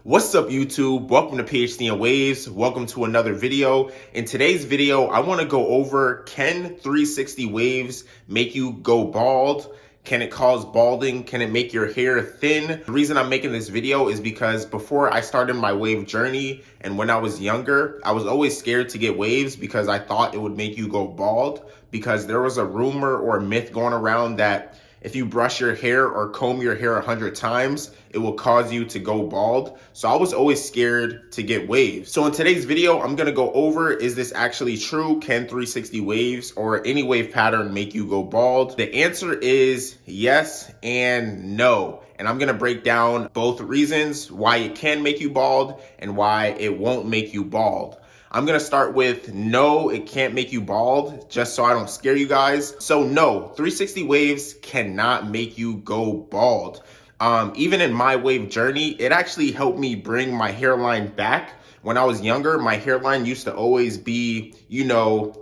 What's up, YouTube? Welcome to PhD in Waves. Welcome to another video. In today's video, I want to go over, can 360 waves make you go bald? Can it cause balding? Can it make your hair thin? The reason I'm making this video is because before I started my wave journey and when I was younger, I was always scared to get waves because I thought it would make you go bald, because there was a rumor or a myth going around that if you brush your hair or comb your hair 100 times, it will cause you to go bald. So I was always scared to get waves. So in today's video, I'm gonna go over, is this actually true? Can 360 waves or any wave pattern make you go bald? The answer is yes and no. And I'm gonna break down both reasons why it can make you bald and why it won't make you bald. I'm gonna start with no, it can't make you bald, just so I don't scare you guys. So no, 360 waves cannot make you go bald. Even in my wave journey, it actually helped me bring my hairline back. When I was younger, my hairline used to always be,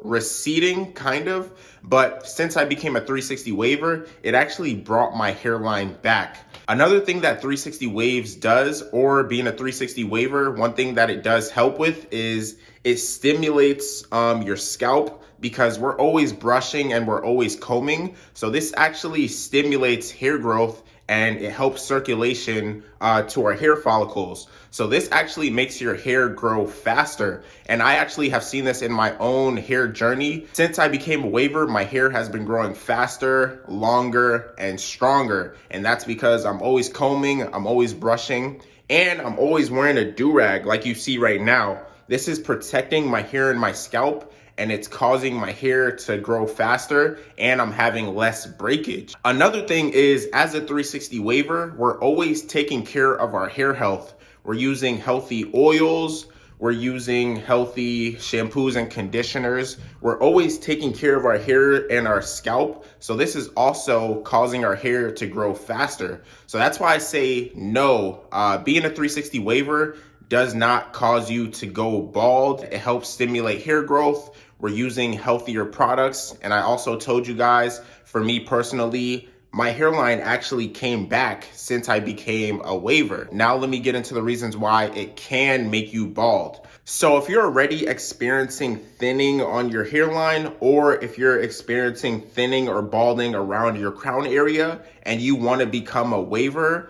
receding kind of. But since I became a 360 waver, it actually brought my hairline back. Another thing that 360 waves does, or being a 360 waver, one thing that it does help with is it stimulates your scalp, because we're always brushing and we're always combing. So this actually stimulates hair growth and it helps circulation to our hair follicles. So this actually makes your hair grow faster. And I actually have seen this in my own hair journey. Since I became a waver, my hair has been growing faster, longer, and stronger. And that's because I'm always combing, I'm always brushing, and I'm always wearing a Durag like you see right now. This is protecting my hair and my scalp, and it's causing my hair to grow faster, and I'm having less breakage. Another thing is, as a 360 waver, we're always taking care of our hair health. We're using healthy oils, we're using healthy shampoos and conditioners. We're always taking care of our hair and our scalp. So this is also causing our hair to grow faster. So that's why I say no. Being a 360 waver does not cause you to go bald. It helps stimulate hair growth. We're using healthier products. And I also told you guys, for me personally, my hairline actually came back since I became a waver. Now let me get into the reasons why it can make you bald. So if you're already experiencing thinning on your hairline, or if you're experiencing thinning or balding around your crown area and you want to become a waver,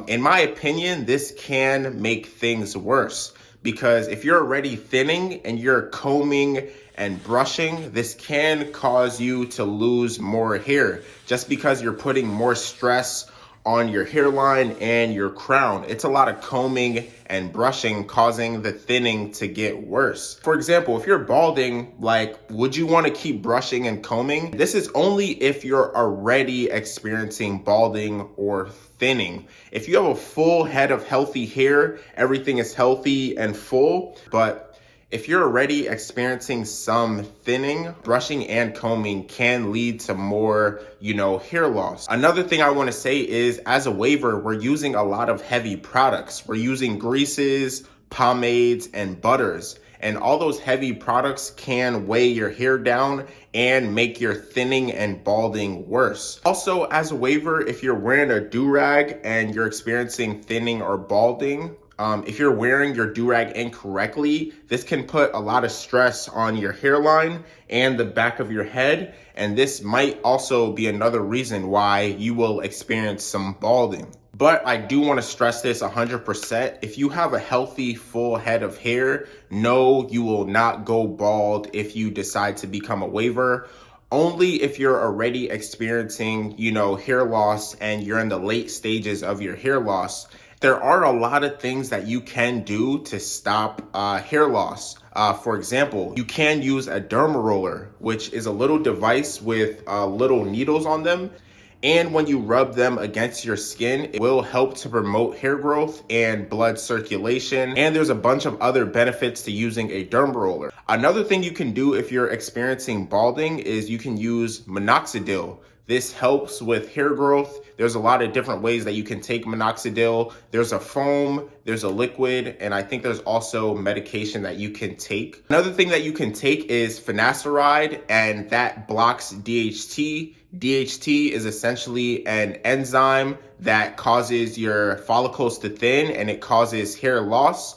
in my opinion, this can make things worse, because if you're already thinning and you're combing and brushing, this can cause you to lose more hair just because you're putting more stress on your hairline and your crown. It's a lot of combing and brushing causing the thinning to get worse. For example, if you're balding, would you want to keep brushing and combing? This is only if you're already experiencing balding or thinning. If you have a full head of healthy hair, everything is healthy and full. But if you're already experiencing some thinning, brushing and combing can lead to more, hair loss. Another thing I want to say is, as a waver, we're using a lot of heavy products. We're using greases, pomades, and butters. And all those heavy products can weigh your hair down and make your thinning and balding worse. Also, as a waver, if you're wearing a Durag and you're experiencing thinning or balding, if you're wearing your Durag incorrectly, this can put a lot of stress on your hairline and the back of your head. And this might also be another reason why you will experience some balding. But I do want to stress this 100%. If you have a healthy, full head of hair, no, you will not go bald if you decide to become a waver. Only if you're already experiencing, hair loss and you're in the late stages of your hair loss. There are a lot of things that you can do to stop hair loss. For example, you can use a derma roller, which is a little device with little needles on them. And when you rub them against your skin, it will help to promote hair growth and blood circulation. And there's a bunch of other benefits to using a derma roller. Another thing you can do if you're experiencing balding is you can use minoxidil. This helps with hair growth. There's a lot of different ways that you can take minoxidil. There's a foam, there's a liquid, and I think there's also medication that you can take. Another thing that you can take is finasteride, and that blocks DHT. DHT is essentially an enzyme that causes your follicles to thin and it causes hair loss.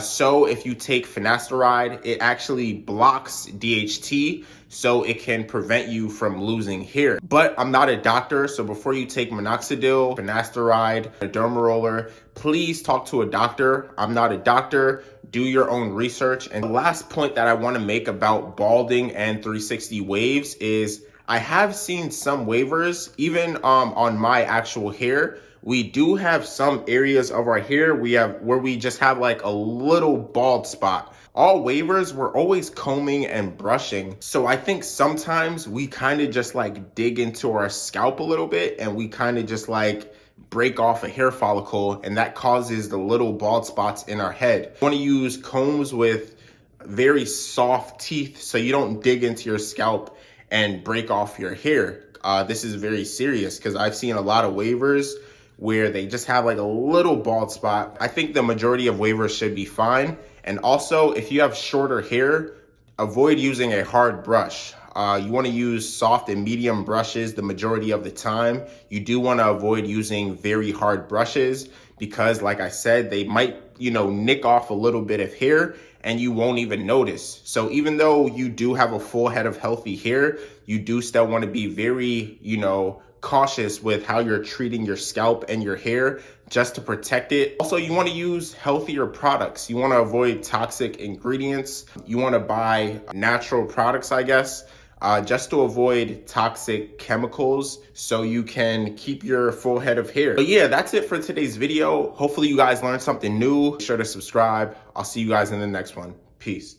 So if you take finasteride, it actually blocks DHT, so it can prevent you from losing hair. But I'm not a doctor, so before you take minoxidil, finasteride, a derma roller, please talk to a doctor. I'm not a doctor. Do your own research. And the last point that I want to make about balding and 360 waves is I have seen some waivers, even on my actual hair. We do have some areas of our hair where we just have like a little bald spot. All waivers, we're always combing and brushing. So I think sometimes we kind of just like dig into our scalp a little bit and we kind of just like break off a hair follicle, and that causes the little bald spots in our head. You want to use combs with very soft teeth so you don't dig into your scalp and break off your hair. This is very serious because I've seen a lot of waivers where they just have like a little bald spot. I think the majority of waivers should be fine. And also, if you have shorter hair, avoid using a hard brush. You want to use soft and medium brushes the majority of the time. You do want to avoid using very hard brushes because, like I said, they might, nick off a little bit of hair and you won't even notice. So even though you do have a full head of healthy hair, you do still want to be very, cautious with how you're treating your scalp and your hair just to protect it. Also, you want to use healthier products. You want to avoid toxic ingredients. You want to buy natural products, I guess, just to avoid toxic chemicals so you can keep your full head of hair. But yeah, that's it for today's video. Hopefully you guys learned something new. Be sure to subscribe. I'll see you guys in the next one. Peace.